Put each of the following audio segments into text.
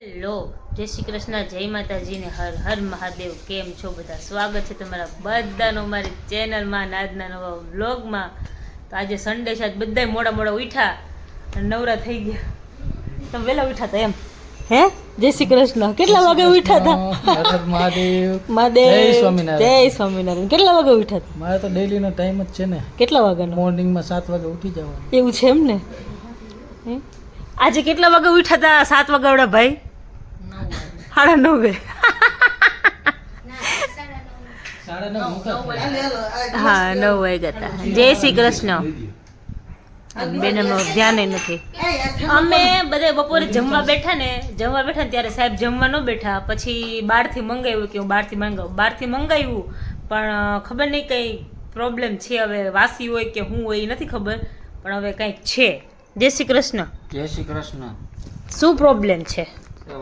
Hello, જય શ્રી કૃષ્ણ, જય માતાજી ને હર હર મહાદેવ. કેમ છો બધા? સ્વાગત છે તમારા બધાનો મારી ચેનલમાં, આજના નવા વ્લોગમાં. તો આજે સન્ડે છે, આજ બધા મોડા મોડા ઉઠ્યા અને નવરા થઈ ગયા. તમે વહેલા ઉઠ્યા હતા એમ? હે? જય શ્રી કૃષ્ણ. કેટલા વાગે ઉઠ્યા હતા? મહાદેવ મહાદેવ. જય સ્વામિનારાયણ. જય સ્વામિનારાયણ. કેટલા વાગે ઉઠ્યા હતા? મારે તો ડેલી નો ટાઈમ જ છે ને. કેટલા વાગ્યાનો? મોર્નિંગમાં 7 વાગે ઉઠી જવાનું. એવું છે એમ ને? આજે કેટલા વાગે ઉઠ્યા હતા? 7 વાગ્યા ભાઈ? 9:30. હા, 9 વાગ્યા હતા. જય શ્રી કૃષ્ણ. બેનનો ધ્યાન નથી. અમે બધા બપોરે જમવા બેઠા ને ત્યારે સાહેબ જમવા ન બેઠા. પછી બહારથી મંગાવ્યું કે હું બહારથી મંગાવ્યું પણ ખબર નહીં કઈ પ્રોબ્લેમ છે. હવે વાસી હોય કે શું હોય એ નથી ખબર, પણ હવે કંઈક છે. જય શ્રી કૃષ્ણ. જય શ્રી કૃષ્ણ. શું પ્રોબ્લેમ છે?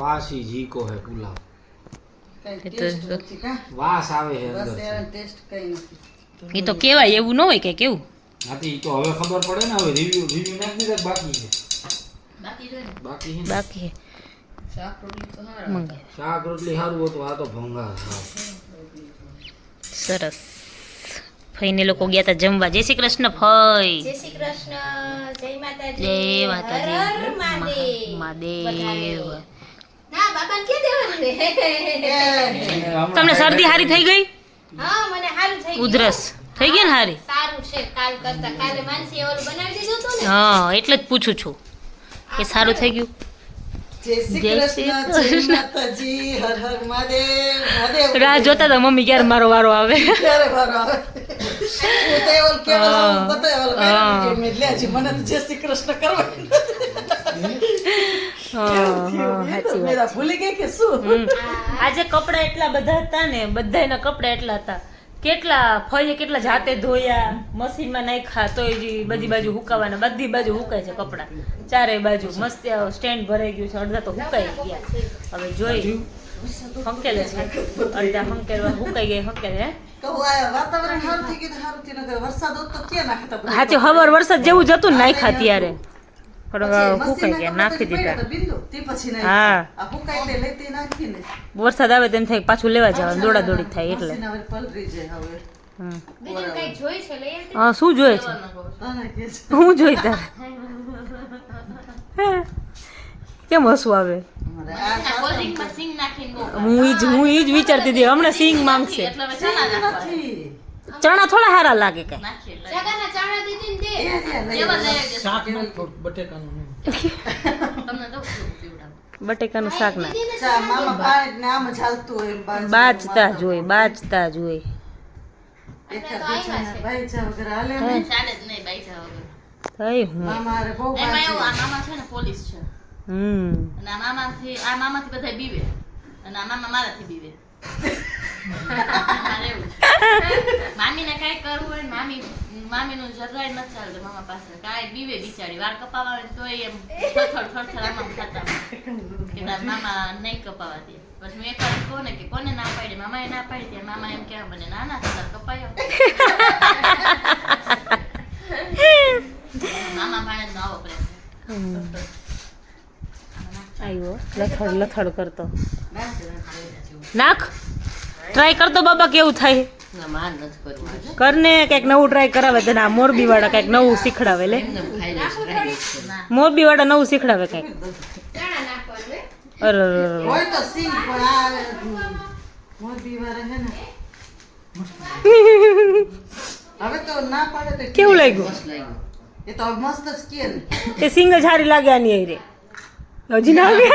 વાસી જીકો હે પુલાવ. વાસ આવે છે અંદર. એ તો કેવાય એવું ન હોય કે કેવું. આથી તો હવે ખબર પડે ને. હવે રિવ્યુ નાખી દે. બાકી શાક રોટલી સારું હતું. આ તો ભંગાર. સરસ. ફઈને લોકો ગયા હતા જમવા. જય શ્રી કૃષ્ણ ફઈ. જય શ્રી કૃષ્ણ. જય માતાજી. જય માતાજી. હર હર મહાદેવ. મહાદેવ. ના બાબાને કે દેવાનું. તમને શરદી હારી થઈ ગઈ? હા મને સારું થઈ ગયું. ઉધરસ થઈ ગઈ ને હારી? સારું છે કાલ કરતા. કાલે માનસી ઓલું બનાવી દીધું હતું ને. હા, એટલે જ પૂછું છું કે સારું થઈ ગયું. જય શ્રી કૃષ્ણ. માતાજી. હર હર મહાદેવ. મહાદેવ રાહ જોતા હતા મમ્મી ક્યારે મારો વારો આવે. ક્યારે વારો આવે. હું તો એવલ કેવલ બતાવેલ મેં લે જી મને તો જય શ્રી કૃષ્ણ કરવા. સાચી મેરા વાત. ભૂલી ગઈ કે શું? આજે કપડા એટલા બધા હતા ને, બધાયના કપડા એટલા હતા. કેટલા ફઈએ કેટલા જાતે ધોયા, મશીનમાં નાખ્યા તો બધી બાજુ હુકાવાના. બધી બાજુ હુકાય છે કપડા, ચારે બાજુ મસ્ત સ્ટેન્ડ ભરાઈ ગયું છે. અડધા તો હુકાઈ ગયા. હવે જોઈ હંકેલે છે, અડધા હંકેલવા હુકાઈ ગયા. હંકેલે હે તો આ વાતાવરણ સારું થઈ ગયું. સારું થયું નકર વરસાદ હોત તો ક્યાં નાખતા બધા? હાચે હવાર વરસાદ જેવું જ હતું ને, નાખ્યા ત્યારે પછી થોડું હુકાઈ મશીનના ગયા, કપડાં નાખી તો દીધા. પડ્યા હતા બિંદુ. તે પછી નાખ્યા. હા, આ હુકાય તે લેતી નાખીને વરસાદ આવે તેમ થાય પાછું લેવા જવાનું, દોડા દોડી થાય એટલે. મશીન હવે પલળી જાય હવે. બીજું કઈ જોઈ છે લઈ આવજો. હા, શું જોઈએ છે? તને કે છે. હું જોઈ તારે કેમ હસવું આવે? અમારે આ કોલ્ડ્રિંકમાં સિંગ નાખીને બહુ હું ઈ જ વિચારતી હતી હમણાં સિંગ માંગશે. નથી. ચણા થોડા સારા લાગે કઈ. જગાના ચાણા દીધી ને એ દે. રહ્યા લઈ આવે. શાક નું બટેકાનું બટેકાનું શાક ના ચા મામા પાણી ને આમ જ હાલતું હોય એમ બાજતા જોઈ, બાજતા જોઈ. એક બીજાના ભાઈ ચા વગર હાલે નહીં. થઈ હું મામા હારે બહુ એમાં બાજી. એવું, આ મામા છે ને પોલીસ છે અને આ મામાથી બધા બીવે અને આ મામા મારાથી બીવે. મારે એવું છે. મામીને કાંઈ કરવું હોય ને મામીનું ઝઘડાય નથી ચાલતું મામા પાસે. કાંઈ બીવે બિચારી. વાળ કપાવા આવે ને તોય એમ થરથર આમાં ખાતા કે તાર મામા નહીં કપાવા દે. પછી મેં એકવાર કહું ને કે કોને ના પાડી? મામાએ ના પાડી દે. મામા એમ કહેવા મને ના ના તાર કપાયો. મામા ભાણે નો આવો પ્રેમ. આવ્યો લથડ લથડ કરતો. નાખ, ટ્રાય કરતો બાબા કેવું થાય. કરને કઈક નવું ટ્રાય કરાવે. તને આ મોરબી વાળા કઈક નવું શીખડાવે. લે મોરબી વાળા નવું શીખડાવે કઈક. ચાણા નાખવાનું હે. અરે હોય તો સિંગ પણ આ મોદી વાળા હે ને હવે તો ના પાડે તો કેવું લાગ્યું? એ તો મસ્ત જ કે ને. તે સિંગ જ હારી લાગે આની આઈ રે. હજી ના આવી.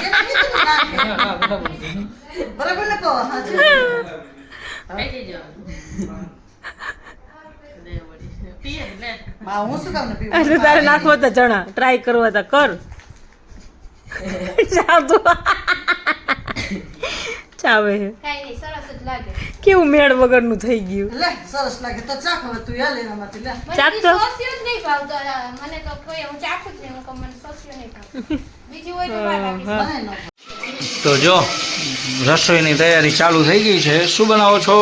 એને કીધું ને નાખે. બરાબર ને કહો હાજી. ખાઈ જજો. પીએ ને માં હું શું કામ ને પીવું? એટલે તારે નાખવો તો ચણા ટ્રાય કરવા તો કર. ચાલતો ચાવે હે. કાંઈ નહીં, સરસ જ લાગે. કેવું મેળ વગરનું થઈ ગયું. લે સરસ લાગે તો ચાખ હવે તું યા લેના માંથી લે. મને ચાખ બી તો? સોસ્યું જ નહીં ભાવતો. મને તો કોઈ હું ચાખું જ નહીં. હું કહું મને સોસ્યું નહીં ભાવતું. બીજું હોય તો વાત આપીશ. મને ન તો જો રસોઈની તૈયારી ચાલુ થઈ ગઈ છે. શું બનાવો છો?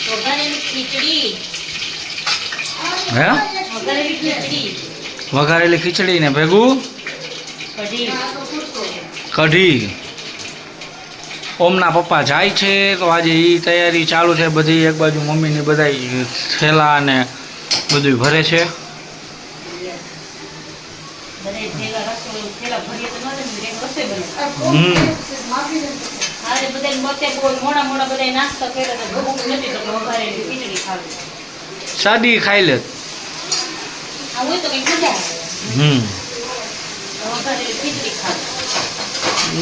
વઘારેલી ખીચડી. હે? વઘારેલી ખીચડી. વઘારેલી ખીચડી ને ભેગું કઢી. કઢી. ઓમના પપ્પા જાય છે તો આજે એ તૈયારી ચાલુ છે બધી. એક બાજુ મમ્મીની બધા થેલા ને બધું ભરે છે. સાદી ખાઈ લે.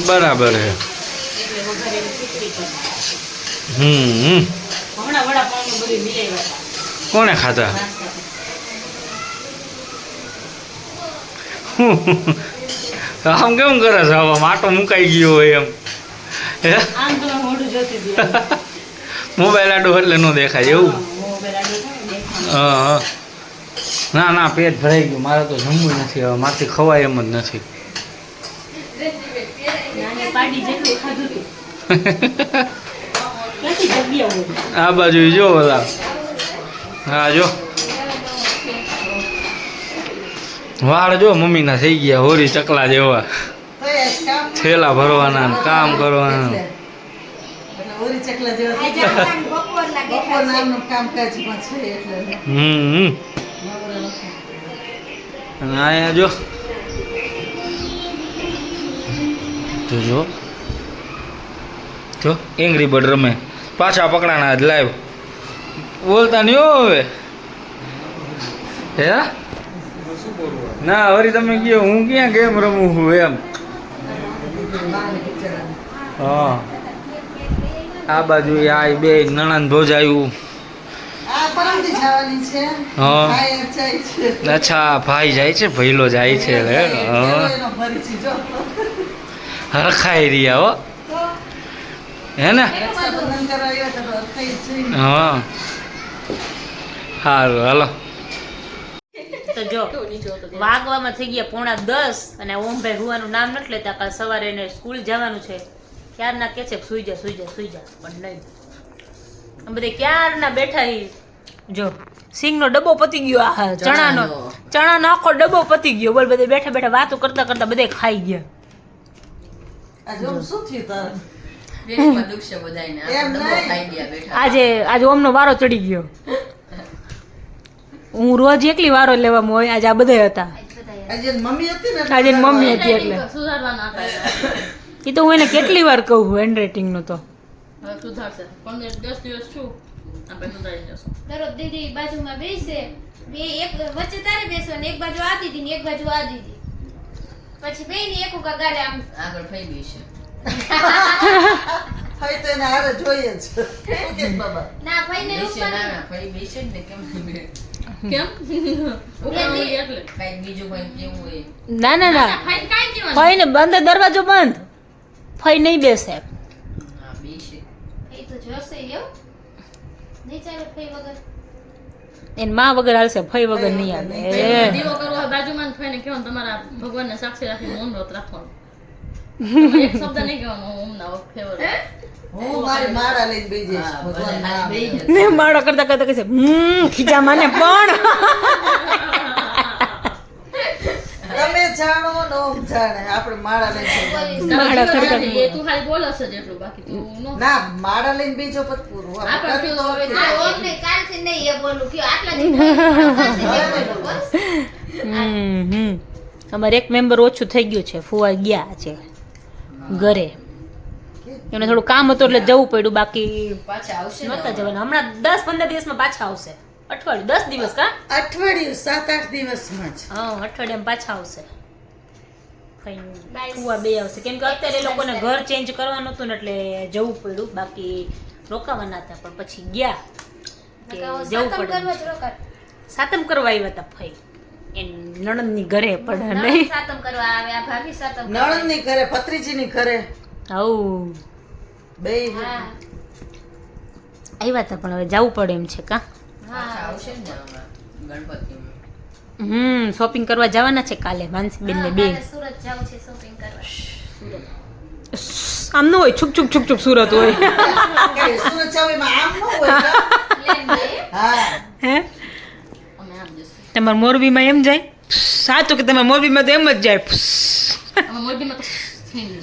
બરાબર છે. કોને ખાધા? આમ કેમ કરે છે? હવે માટો મુકાઈ ગયો હોય એમ. હે મોબાઈલ આડો એટલે ન દેખાય એવું. હા ના ના, પેટ ભરાઈ ગયું. મારે તો જમવું નથી હવે. મારથી ખવાય એમ જ નથી. આ બાજુ જો ઓલા. હા જો વાળ જો મમ્મીના થઈ ગયા હોરી ચકલા જેવા. થેલા ભરવાના ને કામ કરવાના. ઓરી ચકલા જેવા થઈ ગયા. બપોરના આમનું કામકાજમાં છે એટલે. અને અહીંયા જો જો એંગ્રી બર્ડ રમે. પાછા પકડાના જ લાઈવ. બોલતા નહીં હો હવે. હે ના વળી તમે કયો હું ક્યાં ગેમ રમું છું એમ. હા આ બાજુ આ બે નણંદ ભોજાયું. હા અચ્છા ભાઈ જાય છે, ભઈલો જાય છે. હરખાઈ રહ્યા હો હે ને. હા સારું હાલો. તો જો વાગવામાં થઈ ગયા 9:45 અને ઓમભાઈ હુવાનું નામ નથી લેતા. કાલ સવારે એને સ્કૂલ જવાનું છે. ક્યારના કે છે સુઈ જા સુઈ જા સુઈ જા, પણ નહીં. બધે ક્યારના બેઠા હી. જો સિંગનો ડબ્બો પતી ગયો. આ ચણાનો આખો ડબ્બો પતી ગયો. બોલ બધે બેઠા બેઠા વાતો કરતા કરતા બધે ખાઈ ગયા. આજે ઓમનો વારો ચડી ગયો. હું રોજ એકલી વારો લેવામાં હોય. આજે આ બધા હતા. આજે મમ્મી હતી એટલે એ તો હું એને કેટલી વાર કહું છું હેન્ડરાઇટિંગ નું. તો દરરોજ દીદી બાજુમાં બેસે, બે એક વચ્ચે તારે બેસો ને એક બાજુ આ દીદી ને એક બાજુ આ દીદી. પછી બે ની એક ઉકા ગાલે આમ આગળ ફઈ બેસે. ફઈ તો એને હારે જોઈએ જ. ઓકે બાબા ના ફઈ ને ઉપર ના ફઈ બેસે ને કેમ કેમ એટલે કઈ બીજું કોઈ કેવું હોય. ના ના ના, ફઈ કાઈ કેવાનું ફઈ ને બંધ, દરવાજો બંધ. ફઈ નહીં બેસે. હા બેસે એ તો જોશે એવું નહીં ચાલે ફઈ વગર. એન માં વગર હાલશે, ફઈ વગર નહીં હાલે. દીવો કરવા બાજુમાં ફઈને કહેવાનું તમારા ભગવાનને સાક્ષી રાખીને મૌન વ્રત રાખવાનું. એક શબ્દ નહીં કહેવાનો ઓમ ના ફેવર. હું મારી માળા લઈને બેસી જઈશ. ભગવાન નામ ને માળો કરતા કરતા કહે છે ખીજા માને પણ. તમે જાણો ને ઓમ જાણે. આપણે માળા લઈને માળા કરતા એ તું ખાલી બોલસ જ એટલું, બાકી તું નો. ના માળા લઈને બીજો પત પૂરું. આપણે કરી તો હવે આ ઓમ ને કાલથી નહીં એ બોલું કે આટલા દી અમારે એક મેમ્બર ઓછું થઈ ગયું છે. ફુવા ગયા છે ઘરે. એમને થોડું કામ હતું એટલે જવું પડ્યું. બાકી પાછા આવશે નહોતા જવાના. હમણાં 10-15 દિવસમાં પાછા આવશે. અઠવાડિયું 10 દિવસ કા અઠવાડિયું 7-8 દિવસમાં જ. હા અઠવાડિયામાં પાછા આવશે. ફુવા બે આવશે કેમ કે અત્યારે એ લોકોને ઘર ચેન્જ કરવાનું હતું ને એટલે જવું પડ્યું. બાકી રોકાવાના હતા પણ પછી ગયા કે જવું પડ્યું. સાતમ કરવા આવ્યા હતા ફઈ એન નણંદની ઘરે, પણ નહીં સાતમ કરવા આવે આ ભાભી સાતમ નણંદની ઘરે, ભત્રીજીની ઘરે આવું બે. હા આવ્યા હતા પણ હવે જવું પડે એમ છે કા. પાછા આવશે ને હમણાં ગણપતિ. શોપિંગ કરવા જવાના છે કાલે માનસીબેન ને બે. કાલે સુરત જાવું છે શોપિંગ કરવા. આમ ન હોય છુક છુક છુક છુક સુરત હોય. કઈ સુરત ચાવીમાં આમ ન હોય કા? લેન ભાઈ હા હે અમે આમ જશું. તમારે મોરબીમાં એમ જાય? સાચું કે તમારે મોરબીમાં તો એમ જ જાય. અમે મોરબીમાં તો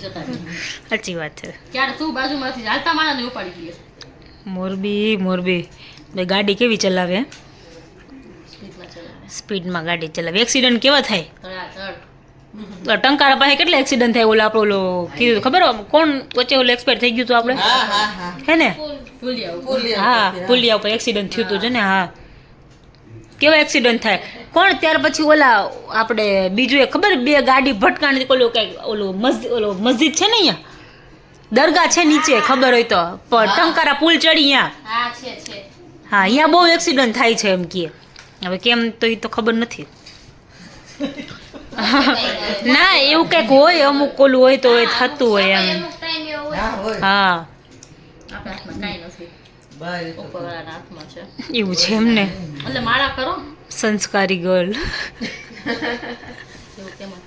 જતા રહીએ. સાચી વાત છે. ક્યારે તું બાજુમાંથી ચાલતા માણસને ઉપાડી ગયો મોરબી બે ગાડી કેવી ચલાવે હે? સ્પીડમાં ચલાવે સ્પીડમાં ગાડી ચલાવે. એક્સિડન્ટ કેવા થાય? તળાતળ. ટંકારા પાસે કેટલા એક્સિડન્ટ થાય? ઓલો આપણો ઓલો કીધું ખબર હોય? કોણ વચ્ચે ઓલો એક્સપાયર થઈ ગયું હતું આપણે, હા હા હા હે ને? ભૂલી આવું. પુલિયા હા, ઉપર, પુલિયા ઉપર એક્સિડન્ટ થયું હતું છે ને. હા, કેવા એક્સિડન્ટ થાય કોણ? ત્યાર પછી ઓલા આપણે બીજું એક ખબર, બે ગાડી ભટકાણી ઓલું કઈ ઓલો મસ્જિદ છે ને અહીંયા, દરગાહ છે નીચે, ખબર હોય તો, ટંકારા પુલ ચડી અહીંયા. હા છે હા, અહીંયા બહુ એક્સિડન્ટ થાય છે એમ કહે. હવે કેમ તો એ તો ખબર નથી. ના, એવું કંઈક હોય, અમુક ઓલું હોય તો એ થતું હોય એમ. અમુક ટાઈમ એવો હોય. હા હોય હા, આપણા હાથમાં કાંઈ નથી. બાય એ તો ઉપરવાળાના હાથમાં છે. એવું છે એમ ને. એટલે માળા કરો સંસ્કારી ગર્લ. એવું કેમાં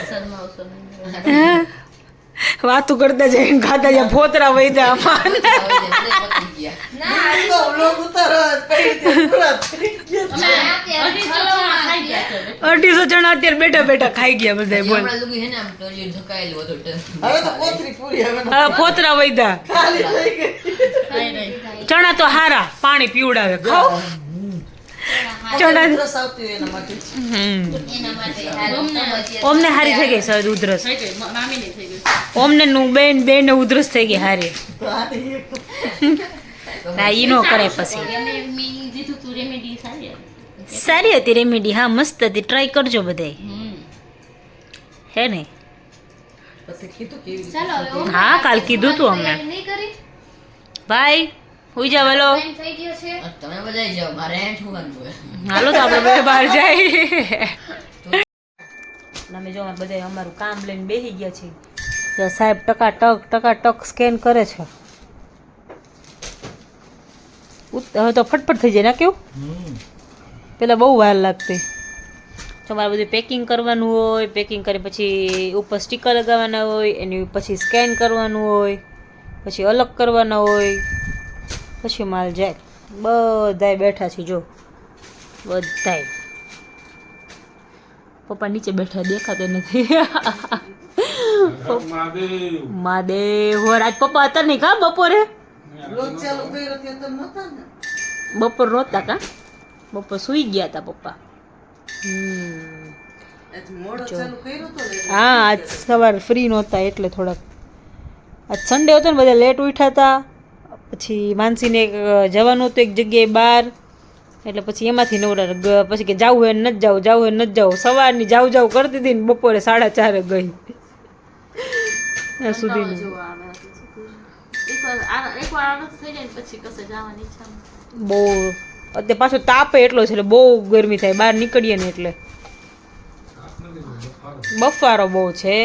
શરમાવશો નહીં. વાતું કરતા જાય ખાતા જાય ફોતરા વૈદા અમાર. ના, આ તો vlog ઉતારો પડી તે પૂરા થઈ ગયા. અમે ના, અત્યારે 250 જણા ખાઈ ગયા છે. 250 જણા અત્યારે બેઠા બેઠા ખાઈ ગયા બધા. બોલ, હવે તો કોથરી પૂરી હવે હા, ફોતરા વૈદા. ખાલી થઈ ગઈ ખાઈ નહીં. ચણા તો હારા, પાણી પીવડાવે. ખાઓ ચણા. ઉધરસ આવતી હોય એના માટે એના માટે હાલ ઓમને હારી થઈ ગઈ સર ઉધરસ. થઈ ગઈ મામીની થઈ ગઈ. ઓમને નું બેન ને ઉધરસ થઈ ગઈ હારી. તો આની એક ના, ઈ નો કરે પછી. એને મેં દીધું તું રેમેડી સારી હતી. સારી હતી રેમેડી. હા, મસ્ત હતી. ટ્રાય કરજો બધાય, હે ને? પછી કીધું કેવી રીતે ચાલો હવે ઓમ હા, કાલ કીધું તું અમને. તૈયારી નહીં કરી? ભાઈ હુઈ જા વેલો. ટાઈમ થઈ ગયો છે. હાલો તો આપણે બે બહાર જાય. અમે જો બધા અમારું કામ લઈને બેસી ગયા છીએ. તો સાહેબ ટકા સ્કેન કરે છે. હવે તો ફટફટ થઈ જાય ના? કેવું પેલા બહુ વાર લાગતી. તમારે બધું પેકિંગ કરવાનું હોય, પેકિંગ કરી પછી ઉપર સ્ટીકર લગાવવાના હોય, એની પછી સ્કેન કરવાનું હોય, પછી અલગ કરવાના હોય, પછી માલ જાય. બધાય બેઠા છે જો, બધાય. પપ્પા નીચે બેઠા દેખાતા નથી. મહાદેવ આજ પપ્પા હતા નહીં કા બપોરે? vlog ચાલુ કર્યો ત્યાં તમે નહોતા ને બપોર નહોતા કા? બપોર સુઈ ગયા હતા પપ્પા. આજ મોડો ચાલુ કર્યો તો ને હા, આજ સવાર ફ્રી નહોતા એટલે થોડાક. આજ સન્ડે હતો ને, બધા લેટ ઉઠ્યા હતા. પછી માનસીને એક જવાનું હતું એક જગ્યાએ બહાર, એટલે પછી એમાંથી નવરા. પછી કે જાવું હોય નથી જાવું, જાવું હોય નથી જાવું. સવારની જાવ કરતી હતી ને બપોરે 4:30 ગઈ ત્યાં સુધીનું. એકવાર આળસ થઈ જાય ને પછી કશે જવાની ઈચ્છા નથી. બહુ અત્યારે પાછો તાપે એટલો છે એટલે બહુ ગરમી થાય બહાર નીકળીએ ને એટલે. બફારો બહુ છે.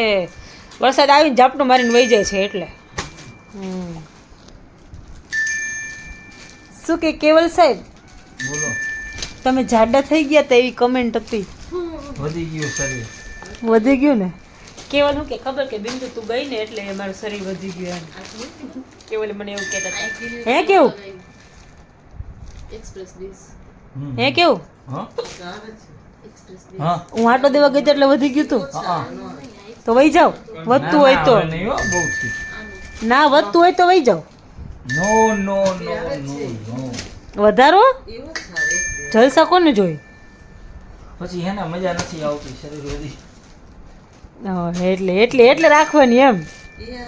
વરસાદ આવીને ઝાપટું મારીને વહી જાય છે એટલે. શું કે કેવલ સાહેબ, બોલો. તમે જાડા થઈ ગયા હતા એવી કમેન્ટ હતી. વધી ગયું શરીર. વધી ગયું ને? કેવલ શું કે ખબર કે બિંદુ તું ગઈ ને એટલે મારું શરીર વધી ગયું એમ. કેવલે મને એવું કહેતા હતા. હે કેવું? Express dish. હે કેવું? હા આવે છે હા હું આટો દેવા ગઈ એટલે વધી ગયું તું? હા. તો વહી જાવ. વધતું હોય તો. ના, નહીં હો, બહુ છે. ના, વધતું હોય તો વહી જાવ. નો નો નો નો વધારો એવો જ આવે જલસા કોને જોઈ? પછી હે ને મજા નથી આવતી શરીર વધી. એટલે રાખવાની એમ.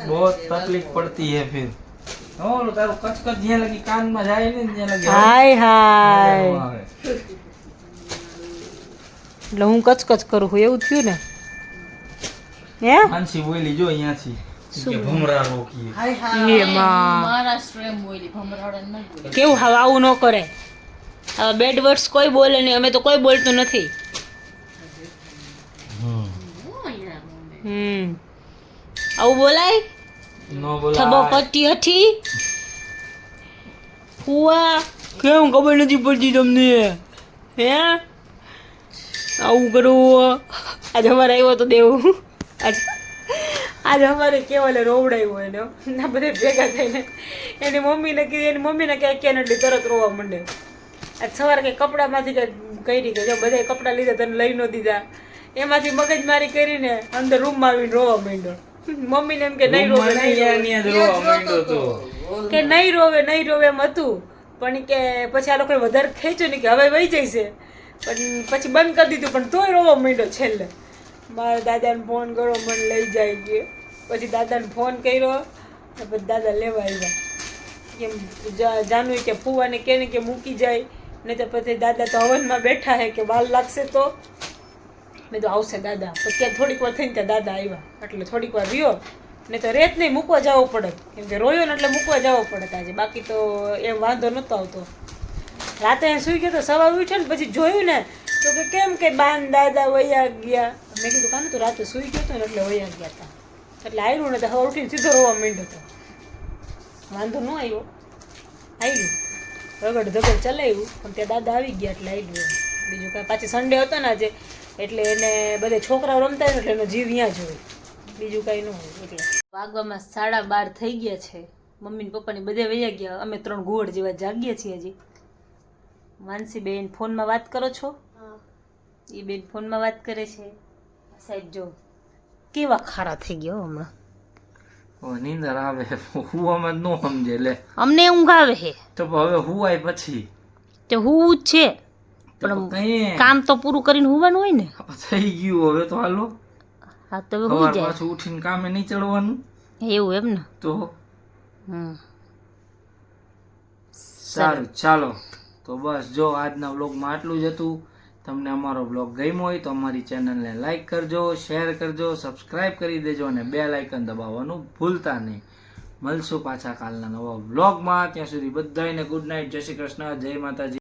બહુ તકલીફ પડતી હે ફિર. ઓલો તારું કચકચ જ્યાં લગી કાનમાં જાય ને ત્યાં લગી હાય હાય. આવે. એટલે હું કચકચ કરું છું એવું થયું ને? હે માનસી બોલી જો અહીંયાથી કે ભમરા રોકીએ. હાય હા એ માં મહારાષ્ટ્ર એમ બોલી ભમરાડે ન બોલી. કેવું હવે આવું ન કરે. હવે બેડ વર્ડ્સ કોઈ બોલે નહીં. અમે તો કોઈ બોલતું નથી. આવું બોલાય? નો થબો બોલા. પટ્ટી હતી ફુવા કેમ ખબર નથી પડતી તમને? હે આવું કરવું? આજે અમારે આવ્યો તો દેવું. આજે અમારે કેવાલે રોવડાવ્યો એને ના બધે ભેગા થઈને એની મમ્મીને કીધું. એની મમ્મીને ક્યાંક ક્યાં એટલી તરત રોવા માંડે. આજ સવારે કંઈ કપડામાંથી કંઈ કરી કે જો બધા કપડાં લીધા તને લઈ ન દીધા એમાંથી મગજમારી કરીને અંદર રૂમમાં આવીને રોવા માંડ્યો. મમ્મીને એમ કે નહીં રોવે રૂમમાં નહીં, ન્યા જ રોવા માંડ્યો તો. કે નહીં રોવે એમ હતું. પણ કે પછી આ લોકોએ વધારે ખેંચ્યું ને કે હવે વહી જઈશે, પણ પછી બંધ કરી દીધું, પણ તોય રોવા માંડ્યો છેલ્લે. મારા દાદાને ફોન કર્યો, મને લઈ જાય કે. પછી દાદાને ફોન કર્યો ને પછી દાદા લેવા આવ્યા. કેમ જાનવી કે ફુવાને કે મૂકી જાય, નહીં તો પછી દાદા તો હવનમાં બેઠા હે કે વાર લાગશે તો. મેં તો આવશે દાદા. પછી ત્યાં થોડીક વાર થઈને ત્યાં દાદા આવ્યા, એટલે થોડીક વાર રહ્યો, નહીં તો રેત નહીં મૂકવા જવો પડે, કેમ કે રોયો ને એટલે મૂકવા જવો પડે આજે. બાકી તો એમ વાંધો નહોતો આવતો. રાતે સૂઈ ગયો તો સવાર ઉઠ્યો ને પછી જોયું ને તો કે કેમ કે બાન દાદા વયા ગયા. મેં કીધું કાનું તો રાતે સૂઈ ગયો હતો ને એટલે વયા ગયા હતા. એટલે આવ્યું ને તો હવે ઉઠીને સીધો રોવા માંડ્યો હતો. વાંધો ન આવ્યો, આવ્યું રગડ ધગડ ચલાવ્યું, પણ ત્યાં દાદા આવી ગયા એટલે આવ્યું. બીજું કાંઈ પાછી સન્ડે હતો ને આજે, એટલે એને બધે છોકરાઓ રમતા હોય ને એટલે એનો જીવ અહીંયા જ હોય, બીજું કાંઈ ન હોય. એટલે વાગવામાં 12:30 થઈ ગયા છે. મમ્મી ને પપ્પાની બધે વયા ગયા. અમે 3 ઘુવડ જેવા જાગીએ છીએ હજી. માનસી બેન ફોનમાં વાત કરો છો? એ બેન ફોનમાં વાત કરે છે. સાહેબ જો કેવા ખારા થઈ ગયા હમણાં. નીંદર આવે, હુવામાં જ ન સમજે. લે અમને ઊંઘ આવે છે તો હવે હુવાય પછી તો હું જ છે, પણ કઈ કામ તો પૂરું કરીને હુવાનું હોય ને. થઈ ગયું હવે તો હાલો. હા તો હવે સવાર હુઈ જાય પાછું ઉઠીને કામે નહીં ચડવાનું એવું એમ ને. તો હમ સારું, ચાલો તો બસ જો આજના વ્લોગમાં આટલું જ હતું. તમને અમારો બ્લોગ ગમ્યો હોય તો અમારી ચેનલને લાઈક કરજો, શેર કરજો, સબસ્ક્રાઈબ કરી દેજો અને બેલ આઇકન દબાવવાનું ભૂલતા નહીં. મળશું પાછા કાલના નવા વ્લોગમાં. ત્યાં સુધી બધાને ગુડ નાઇટ, જય શ્રી કૃષ્ણ, જય માતાજી.